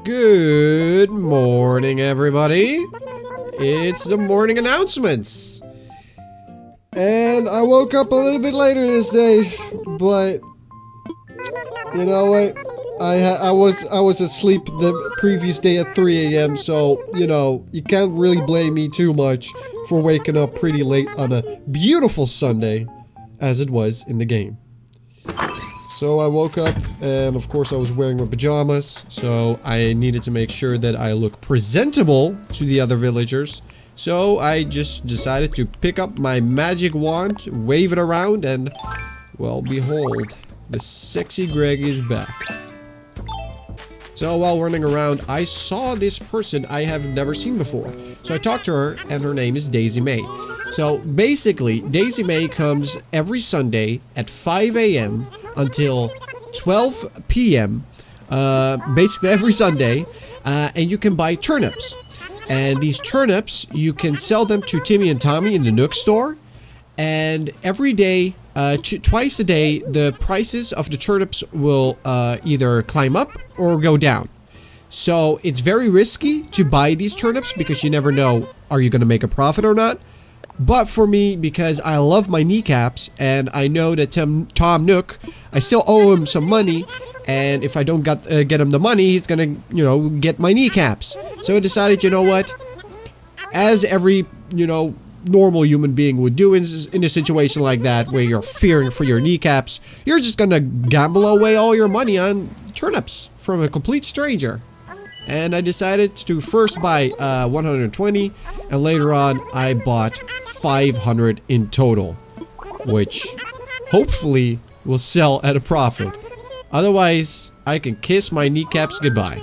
Good morning, everybody. It's the morning announcements. And I woke up a little bit later this day, but you know what? I was asleep the previous day at 3 a.m. So, you know, you can't really blame me too much for waking up pretty late on a beautiful Sunday, as it was in the game. So I woke up, and of course I was wearing my pajamas, so I needed to make sure that I look presentable to the other villagers. So I just decided to pick up my magic wand, wave it around, and, well, behold, the sexy Greg is back. So while running around, I saw this person I have never seen before. So I talked to her, and her name is Daisy May. So basically, Daisy May comes every Sunday at 5 a.m. until 12 p.m. Basically every Sunday, and you can buy turnips. And these turnips, you can sell them to Timmy and Tommy in the Nook store. And every day, twice a day, the prices of the turnips will either climb up or go down. So it's very risky to buy these turnips because you never know, are you going to make a profit or not? But for me, because I love my kneecaps and I know that Tom Nook, I still owe him some money. And if I don't get him the money, he's going to, you know, get my kneecaps. So I decided, you know what? As every, you know, normal human being would do in a situation like that, where you're fearing for your kneecaps, you're just going to gamble away all your money on turnips from a complete stranger. And I decided to first buy 120, and later on I bought 500 in total, which hopefully will sell at a profit. Otherwise, I can kiss my kneecaps goodbye.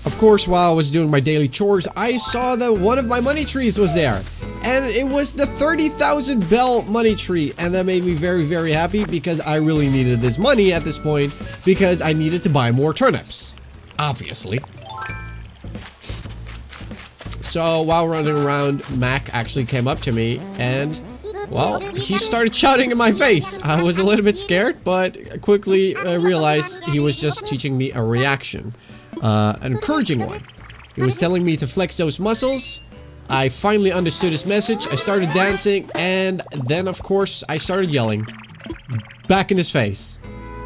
Of course, while I was doing my daily chores, I saw that one of my money trees was there. And it was the 30,000 bell money tree. And that made me very, very happy because I really needed this money at this point because I needed to buy more turnips. Obviously. So while running around, Mac actually came up to me and, well, he started shouting in my face. I was a little bit scared, but quickly realized he was just teaching me a reaction. An encouraging one. He was telling me to flex those muscles. I finally understood his message. I started dancing, and then, of course, I started yelling. Back in his face.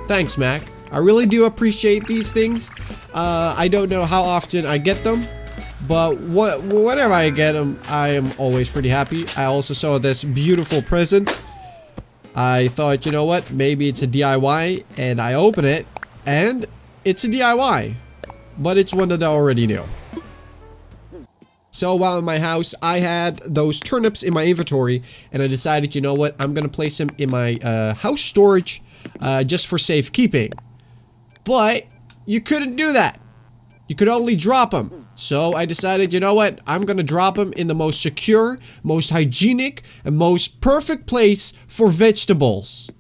Thanks, Mac. I really do appreciate these things. I don't know how often I get them, but whenever I get them, I am always pretty happy. I also saw this beautiful present. I thought, you know what? Maybe it's a DIY, and I open it, and it's a DIY. But it's one that I already knew. So while in my house, I had those turnips in my inventory, and I decided, you know what, I'm gonna place them in my house storage just for safekeeping. But you couldn't do that. You could only drop them. So I decided, you know what, I'm gonna drop them in the most secure, most hygienic, and most perfect place for vegetables.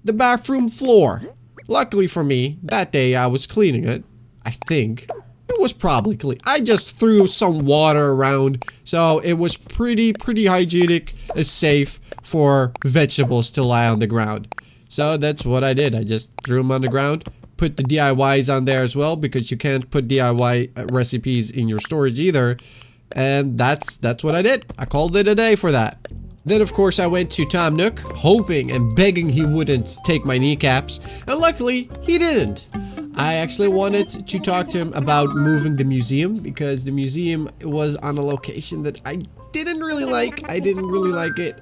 The bathroom floor. Luckily for me, that day I was cleaning it. I think it was probably clean. I just threw some water around, so it was pretty hygienic and safe for vegetables to lie on the ground. So that's what I did. I just threw them on the ground, put the DIYs on there as well, because you can't put DIY recipes in your storage either. And that's what I did. I called it a day for that. Then, of course, I went to Tom Nook, hoping and begging he wouldn't take my kneecaps, and luckily, he didn't. I actually wanted to talk to him about moving the museum, because the museum was on a location that I didn't really like. I didn't really like it,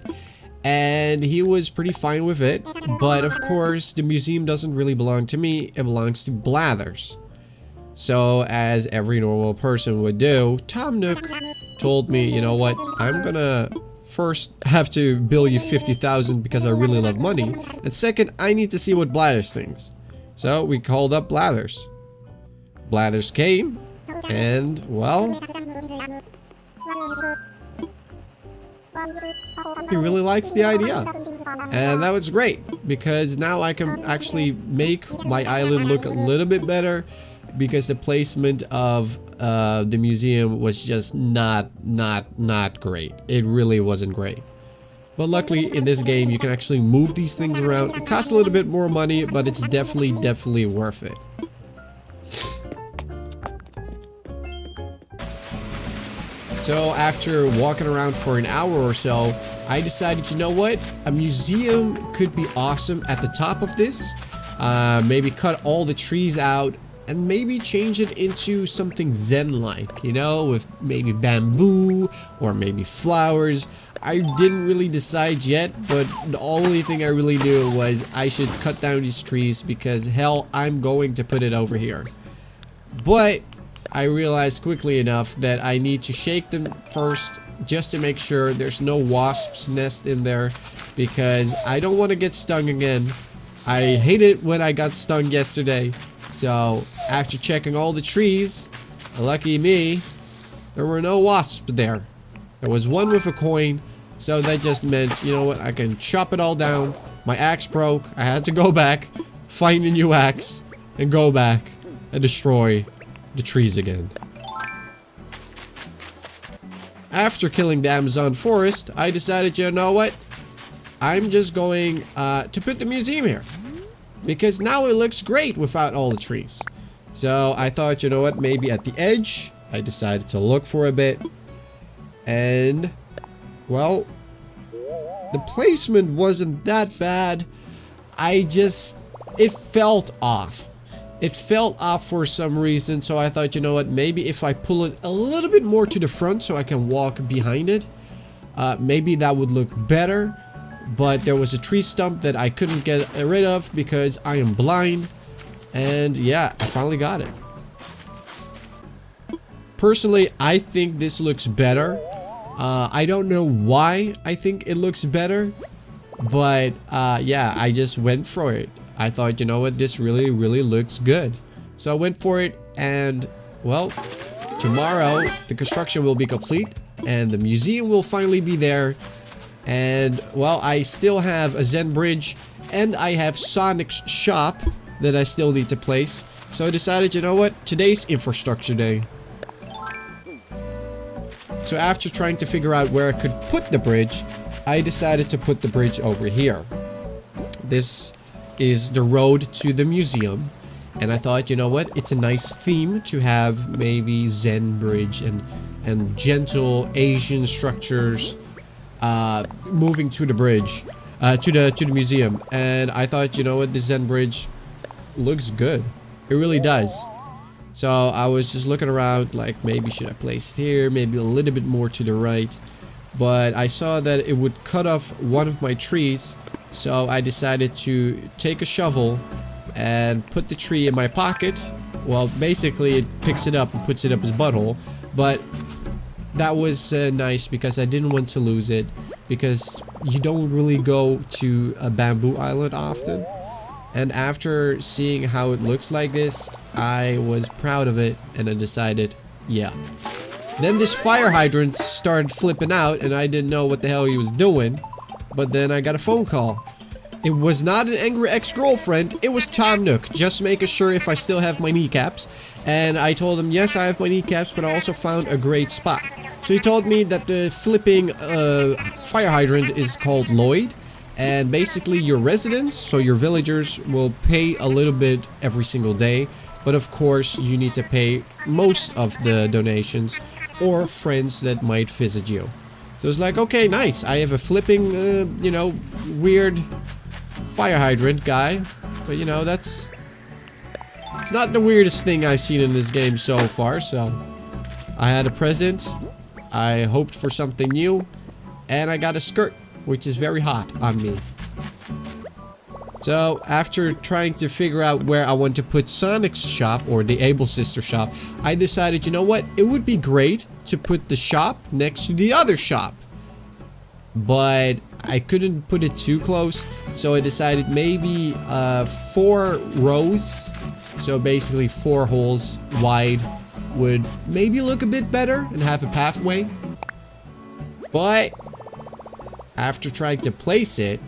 and he was pretty fine with it. But, of course, the museum doesn't really belong to me. It belongs to Blathers. So, as every normal person would do, Tom Nook told me, you know what, I'm gonna first have to bill you 50,000 because I really love money, and second, I need to see what Blathers thinks. So we called up Blathers. Blathers came, and, well, he really likes the idea. And that was great, because now I can actually make my island look a little bit better, because the placement of the museum was just not great. It really wasn't great. But luckily in this game you can actually move these things around. It costs a little bit more money, but it's definitely worth it. So after walking around for an hour or so, I decided, you know what? A museum could be awesome at the top of this. Maybe cut all the trees out and maybe change it into something zen-like, you know, with maybe bamboo or maybe flowers. I didn't really decide yet, but the only thing I really knew was I should cut down these trees because hell, I'm going to put it over here. But I realized quickly enough that I need to shake them first just to make sure there's no wasp's nest in there because I don't want to get stung again. I hated it when I got stung yesterday. So after checking all the trees, lucky me, there were no wasps there. There was one with a coin, so that just meant, you know what, I can chop it all down. My axe broke, I had to go back, find a new axe, and go back and destroy the trees again. After killing the Amazon forest, I decided, you know what, I'm just going to put the museum here. Because now it looks great without all the trees. So I thought, you know what, maybe at the edge, I decided to look for a bit. And, well, the placement wasn't that bad. It felt off. It felt off for some reason. So I thought, you know what, maybe if I pull it a little bit more to the front so I can walk behind it, maybe that would look better. But there was a tree stump that I couldn't get rid of because I am blind. And yeah, I finally got it. Personally, I think this looks better. I don't know why I think it looks better. But yeah, I just went for it. I thought, you know what, this really, really looks good. So I went for it and, well, tomorrow the construction will be complete. And the museum will finally be there. And, well, I still have a Zen bridge and I have Sonic's shop that I still need to place. So I decided, you know what, today's infrastructure day. So after trying to figure out where I could put the bridge, I decided to put the bridge over here. This is the road to the museum. And I thought, you know what, it's a nice theme to have maybe Zen bridge and gentle Asian structures moving to the bridge, to the museum. And I thought, you know what, the Zen bridge looks good. It really does. So I was just looking around like maybe should I place it here, maybe a little bit more to the right. But I saw that it would cut off one of my trees. So I decided to take a shovel and put the tree in my pocket. Well, basically it picks it up and puts it up his butthole. But that was nice because I didn't want to lose it. Because you don't really go to a bamboo island often. And after seeing how it looks like this, I was proud of it and I decided, yeah. Then this fire hydrant started flipping out and I didn't know what the hell he was doing. But then I got a phone call. It was not an angry ex-girlfriend, it was Tom Nook, just making sure if I still have my kneecaps. And I told him, yes, I have my kneecaps, but I also found a great spot. So he told me that the flipping fire hydrant is called Loid. And basically your residents, so your villagers, will pay a little bit every single day. But of course, you need to pay most of the donations or friends that might visit you. So it's like, okay, nice. I have a flipping, you know, weird fire hydrant guy. But, you know, it's not the weirdest thing I've seen in this game so far. So I had a present. I hoped for something new. And I got a skirt, which is very hot on me. So after trying to figure out where I want to put Sonic's shop or the Able Sister shop, I decided, you know what, it would be great to put the shop next to the other shop. But I couldn't put it too close, so I decided maybe 4 rows, so basically 4 holes wide, would maybe look a bit better and have a pathway. But after trying to place it,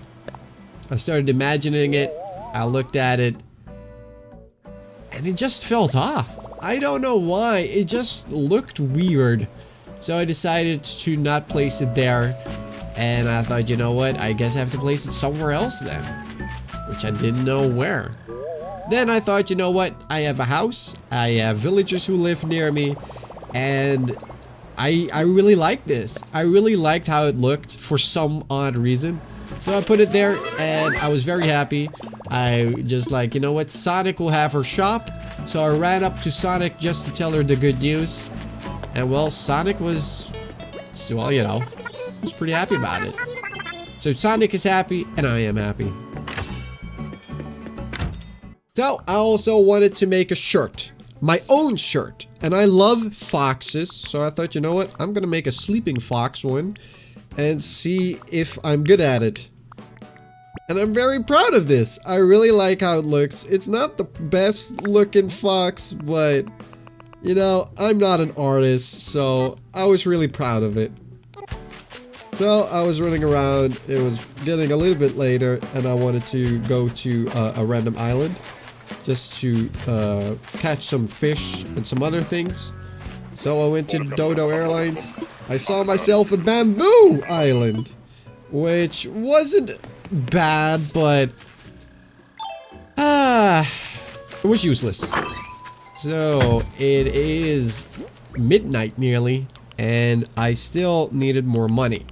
I started imagining it, I looked at it, and it just felt off. I don't know why, it just looked weird. So I decided to not place it there, and I thought, you know what, I guess I have to place it somewhere else then. Which I didn't know where. Then I thought, you know what, I have a house, I have villagers who live near me, and I really liked this. I really liked how it looked for some odd reason. So I put it there and I was very happy. I just like, you know what, Sonic will have her shop. So I ran up to Sonic just to tell her the good news. And well, Sonic was, well, you know, was pretty happy about it. So Sonic is happy and I am happy. So I also wanted to make a shirt. My own shirt. And I love foxes. So I thought, you know what, I'm gonna make a sleeping fox one. And see if I'm good at it. And I'm very proud of this. I really like how it looks. It's not the best looking fox, but you know, I'm not an artist, so I was really proud of it. So I was running around, it was getting a little bit later, and I wanted to go to a random island just to catch some fish and some other things. So I went to Dodo Airlines. I saw myself a bamboo island, which wasn't bad, but it was useless. So it is midnight nearly, and I still needed more money.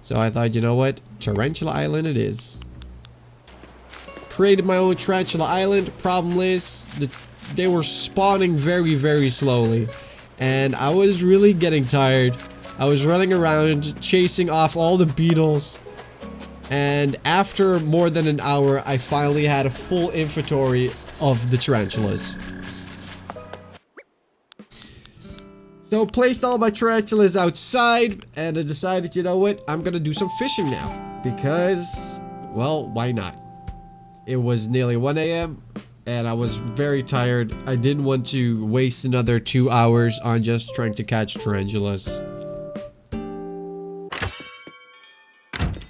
So I thought, you know what, Tarantula Island it is. Created my own Tarantula Island. Problem is, they were spawning very, very slowly. And I was really getting tired. I was running around chasing off all the beetles. And after more than an hour, I finally had a full inventory of the tarantulas. So placed all my tarantulas outside, and I decided, you know what, I'm gonna do some fishing now. Because, well, why not? It was nearly 1 AM. And I was very tired. I didn't want to waste another 2 hours on just trying to catch tarantulas.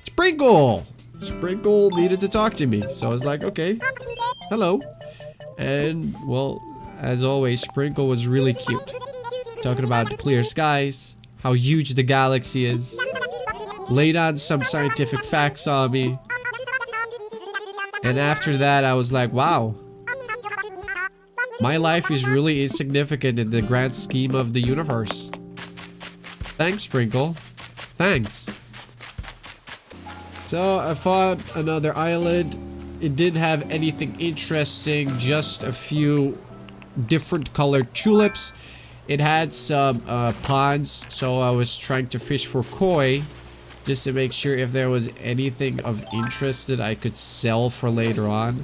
Sprinkle! Sprinkle needed to talk to me. So I was like, okay, hello. And, well, as always, Sprinkle was really cute. Talking about clear skies, how huge the galaxy is. Laid on some scientific facts on me. And after that, I was like, wow. My life is really insignificant in the grand scheme of the universe. Thanks, Sprinkle. Thanks. So I found another island. It didn't have anything interesting, just a few different colored tulips. It had some ponds, so I was trying to fish for koi, just to make sure if there was anything of interest that I could sell for later on.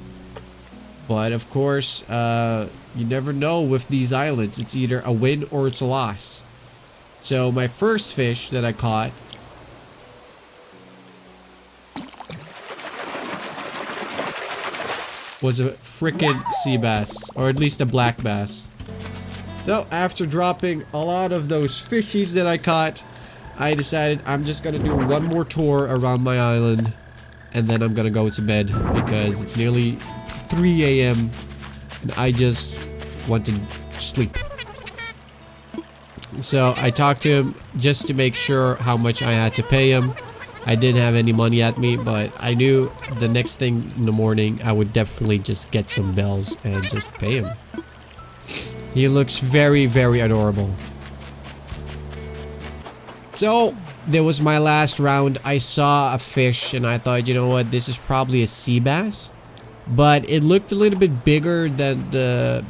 But of course, you never know with these islands. It's either a win or it's a loss. So my first fish that I caught was a frickin' sea bass, or at least a black bass. So after dropping a lot of those fishies that I caught, I decided I'm just gonna do one more tour around my island, and then I'm gonna go to bed because it's nearly 3 AM and I just want to sleep. So I talked to him just to make sure how much I had to pay him. I didn't have any money at me, but I knew the next thing in the morning I would definitely just get some bells and just pay him. He looks very, very adorable. So there was my last round. I saw a fish and I thought, you know what, this is probably a sea bass. But it looked a little bit bigger than the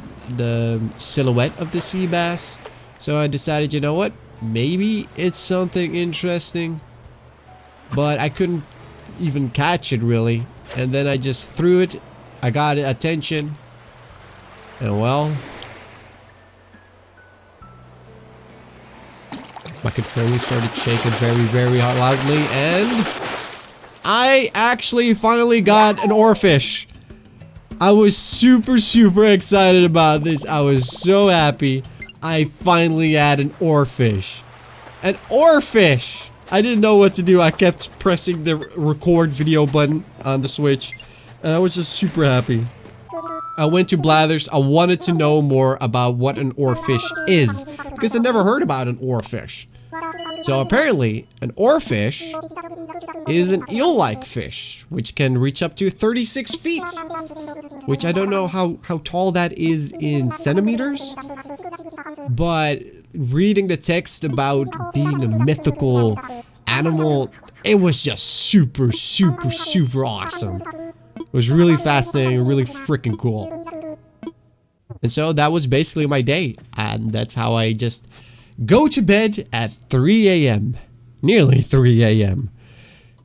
silhouette of the sea bass. So I decided, you know what? Maybe it's something interesting. But I couldn't even catch it really. And then I just threw it. I got attention. And well, my controller started shaking very, very loudly. And I actually finally got an oarfish. I was super, super excited about this. I was so happy. I finally had an oarfish. An oarfish! I didn't know what to do. I kept pressing the record video button on the Switch. And I was just super happy. I went to Blathers. I wanted to know more about what an oarfish is. Because I never heard about an oarfish. So apparently, an oarfish is an eel-like fish, which can reach up to 36 feet. Which I don't know how tall that is in centimeters. But reading the text about being a mythical animal, it was just super, super, super awesome. It was really fascinating, really freaking cool. And so that was basically my day. And that's how I just go to bed at 3 a.m. Nearly 3 a.m.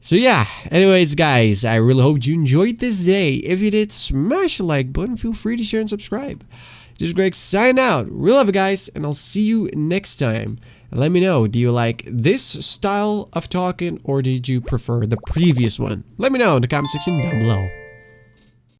So yeah, anyways guys, I really hope you enjoyed this day. If you did, smash the like button, feel free to share and subscribe. Just Greg sign out. Real love it guys, and I'll see you next time. And let me know, do you like this style of talking or did you prefer the previous one? Let me know in the comment section down below.